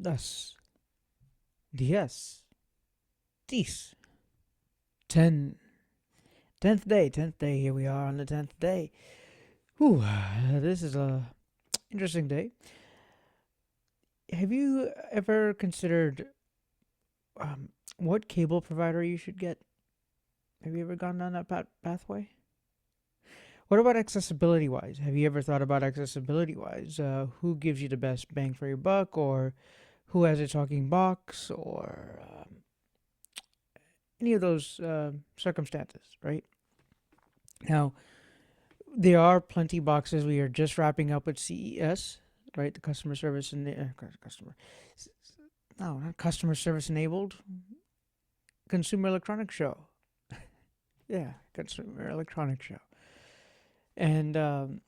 Das, 10, 10, 10. 10th day. Here we are on the 10th day. Whew, this is a interesting day. Have you ever considered um, what cable provider you should get? Have you ever gone down that pathway? What about accessibility wise? Have you ever thought about accessibility wise? Who gives you the best bang for your buck, or who has a talking box, or any of those circumstances, right? Now, there are plenty boxes. We are just wrapping up with CES, right? The customer service and customer, no, not customer service enabled, Consumer Electronics Show. Yeah, Consumer Electronics Show. And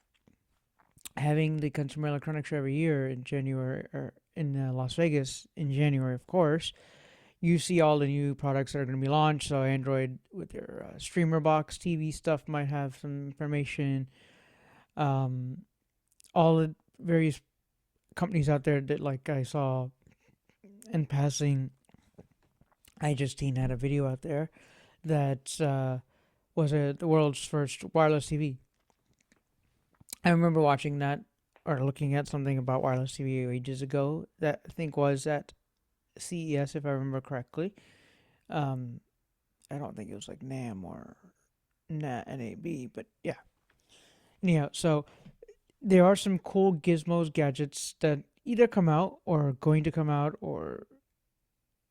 having the Consumer Electronics Show every year in January, or in Las Vegas in January, of course, you see all the new products that are going to be launched. So Android with their streamer box TV stuff might have some information. All the various companies out there that, like, I saw in passing, iJustine had a video out there that was the world's first wireless TV. I remember watching that or looking at something about wireless TV ages ago that I think was at CES, if I remember correctly. Um, I don't think it was like NAM or NAB, but yeah. Anyhow, so there are some cool gizmos, gadgets that either come out or are going to come out, or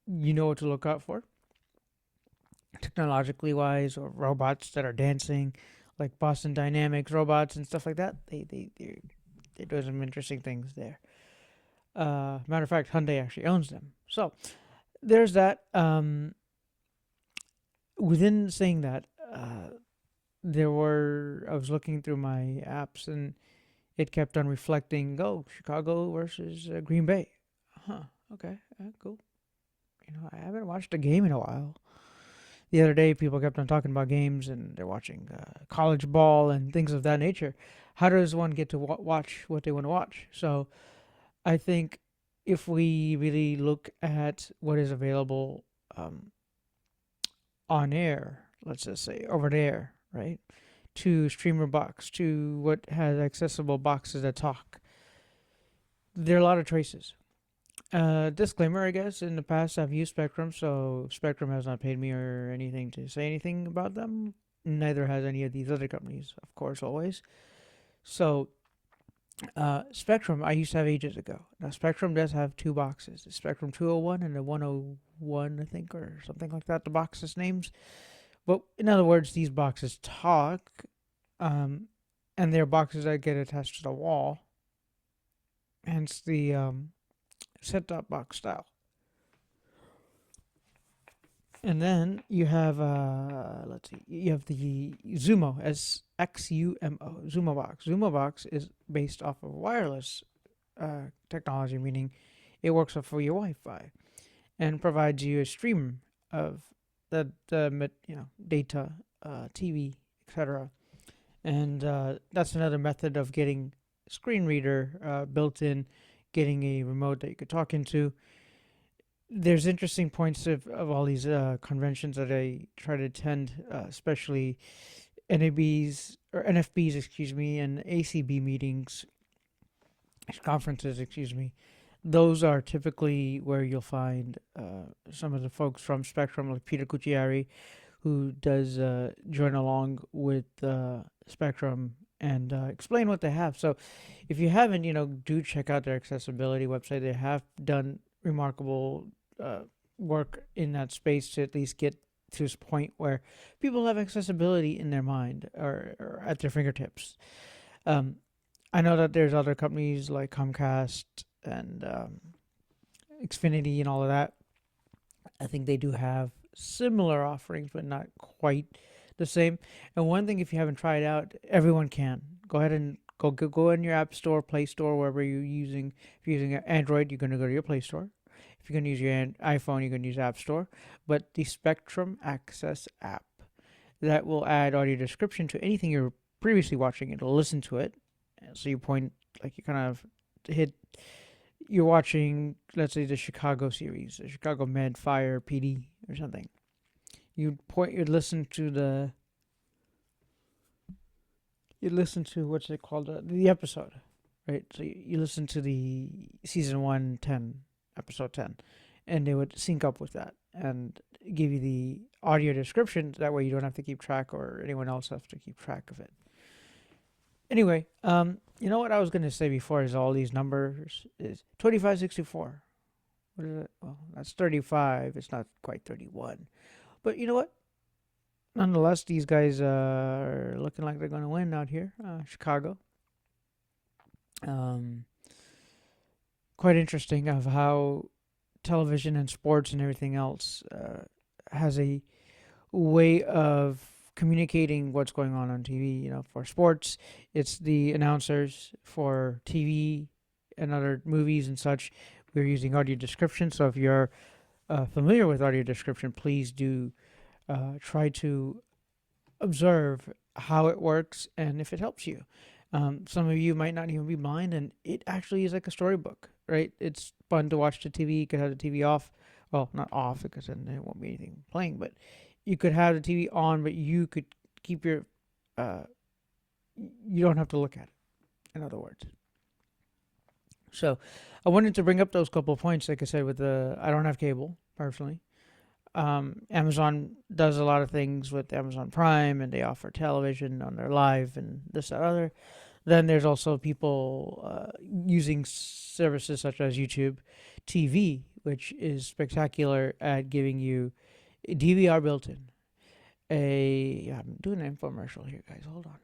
you know what to look out for, technologically wise, or robots that are dancing, like Boston Dynamics robots and stuff like that. They're doing some interesting things there. Matter of fact, Hyundai actually owns them. So there's that. Within saying that, I was looking through my apps and it kept on reflecting, oh, Chicago versus Green Bay. Huh. Okay. Cool. I haven't watched a game in a while. The other day, people kept on talking about games and they're watching college ball and things of that nature. How does one get to watch what they want to watch? So I think if we really look at what is available on air, let's just say over there, right, to streamer box, to what has accessible boxes that talk, there are a lot of choices. Disclaimer, I guess, in the past I've used Spectrum, so Spectrum has not paid me or anything to say anything about them. Neither has any of these other companies, of course, always. So, Spectrum, I used to have ages ago. Now, Spectrum does have two boxes, the Spectrum 201 and the 101, I think, or something like that, the boxes' names. But in other words, these boxes talk, and they're boxes that get attached to the wall, hence the set-top box style. And then you have let's see, you have the Zumo, SXUMO, Zumo box. Zumo box is based off of wireless technology, meaning it works off of your Wi-Fi and provides you a stream of the data, TV, etc. And that's another method of getting screen reader built in, getting a remote that you could talk into. There's interesting points of all these conventions that I try to attend, especially NABs or NFBs, excuse me, and ACB meetings, conferences, excuse me. Those are typically where you'll find some of the folks from Spectrum, like Peter Cucciari, who does join along with Spectrum and explain what they have. So if you haven't, do check out their accessibility website. They have done remarkable work in that space to at least get to this point where people have accessibility in their mind or at their fingertips. I know that there's other companies like Comcast and Xfinity and all of that. I think they do have similar offerings, but not quite the same. And one thing, if you haven't tried out, everyone can go ahead and go in your app store, Play Store, wherever you're using. If you're using Android, you're going to go to your Play Store. If you're going to use your iPhone, you're going to use App Store. But the Spectrum Access app, that will add audio description to anything you're previously watching. It'll listen to it. So you kind of hit you're watching, let's say, the Chicago series, the Chicago Med Fire PD or something. You'd listen to what's it called, the episode, right? So you listen to the season 110, episode 10, and they would sync up with that and give you the audio description. That way you don't have to keep track, or anyone else have to keep track of it. Anyway, you know what I was going to say before is all these numbers is 2564. What is it? Well, that's 35. It's not quite 31. But you know what? Nonetheless, these guys are looking like they're going to win out here, Chicago. Quite interesting of how television and sports and everything else has a way of communicating what's going on TV. You know, for sports, it's the announcers. For TV and other movies and such, we're using audio description. So if you're familiar with audio description, please do try to observe how it works and if it helps you. Some of you might not even be blind, and it actually is like a storybook, right? It's fun to watch the TV. You could have the TV off. Well, not off, because then there won't be anything playing, but you could have the TV on, but you could keep your, you don't have to look at it, in other words. So I wanted to bring up those couple of points, like I said, with I don't have cable, personally. Amazon does a lot of things with Amazon Prime, and they offer television on their live and this, that, other. Then there's also people using services such as YouTube TV, which is spectacular at giving you a DVR built in. I'm doing an infomercial here, guys. Hold on.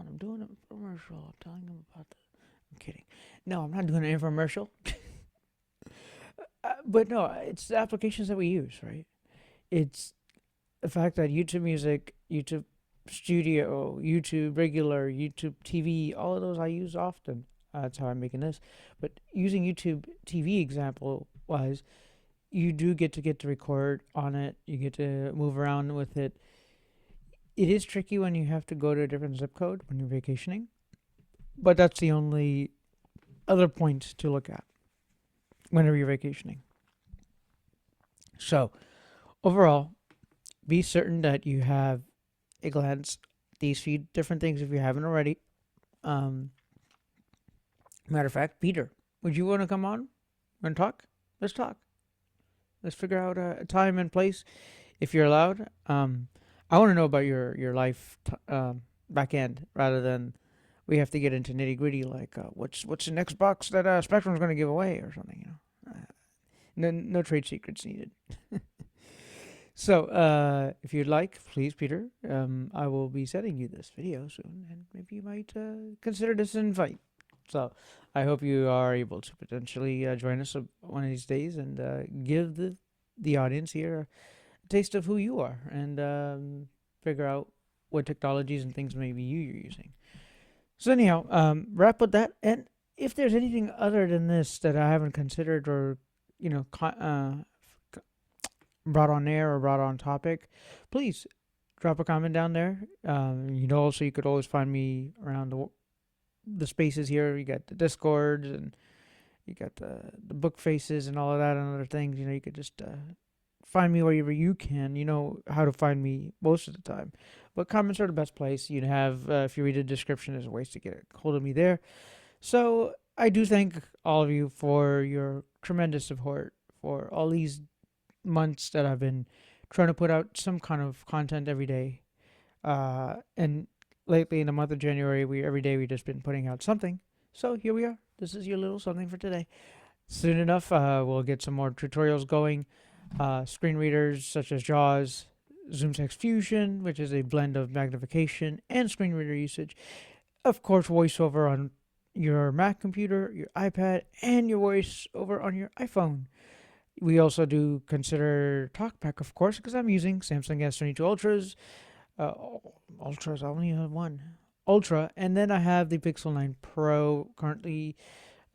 I'm doing an infomercial. I'm telling them about that. I'm kidding. No, I'm not doing an infomercial. But no, it's the applications that we use, right? It's the fact that YouTube Music, YouTube Studio, YouTube Regular, YouTube TV, all of those I use often. That's how I'm making this. But using YouTube TV example wise, you do get to record on it. You get to move around with it. It is tricky when you have to go to a different zip code when you're vacationing. But that's the only other point to look at whenever you're vacationing. So, overall, be certain that you have a glance these few different things if you haven't already. Matter of fact, Peter, would you want to come on and talk? Let's talk. Let's figure out a time and place if you're allowed. I want to know about your life back end rather than we have to get into nitty gritty like what's the next box that Spectrum's going to give away or something. You know, no trade secrets needed. So, if you'd like, please, Peter, I will be sending you this video soon, and maybe you might consider this an invite. So, I hope you are able to potentially join us one of these days and give the audience here a taste of who you are and figure out what technologies and things maybe you're using. So, anyhow, wrap with that. And if there's anything other than this that I haven't considered or, brought on air or brought on topic, please drop a comment down there. Also you could always find me around the spaces here. You got the Discords and you got the book faces and all of that and other things. You could just find me wherever you can. You know how to find me most of the time. But comments are the best place. You'd have, if you read the description, there's ways to get a hold of me there. So I do thank all of you for your tremendous support for all these months that I've been trying to put out some kind of content every day. And lately in the month of January, every day we just been putting out something. So here we are. This is your little something for today. Soon enough, we'll get some more tutorials going. Screen readers such as JAWS, Zoom Text Fusion, which is a blend of magnification and screen reader usage. Of course, VoiceOver on your Mac computer, your iPad, and your VoiceOver on your iPhone. We also do consider TalkBack, of course, because I'm using Samsung S22 Ultras. Ultras, I only have one. Ultra, and then I have the Pixel 9 Pro currently.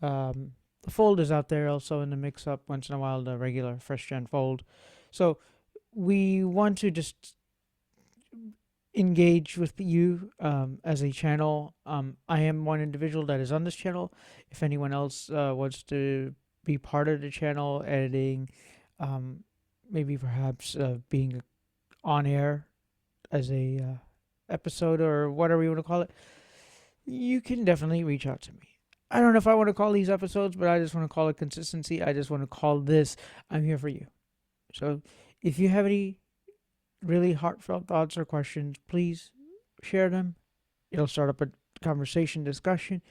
The Fold is out there also in the mix-up once in a while, the regular fresh-gen Fold. So we want to just engage with you as a channel. I am one individual that is on this channel. If anyone else wants to be part of the channel, editing, maybe perhaps being on air as a episode or whatever you want to call it, you can definitely reach out to me. I don't know if I want to call these episodes, but I just want to call it consistency. I just want to call this I'm here for you. So if you have any really heartfelt thoughts or questions, please share them. It'll start up a conversation, discussion.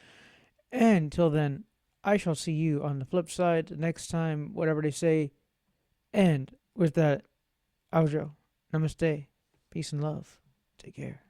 And until then, I shall see you on the flip side next time, whatever they say. And with that, Aujo, namaste, peace and love. Take care.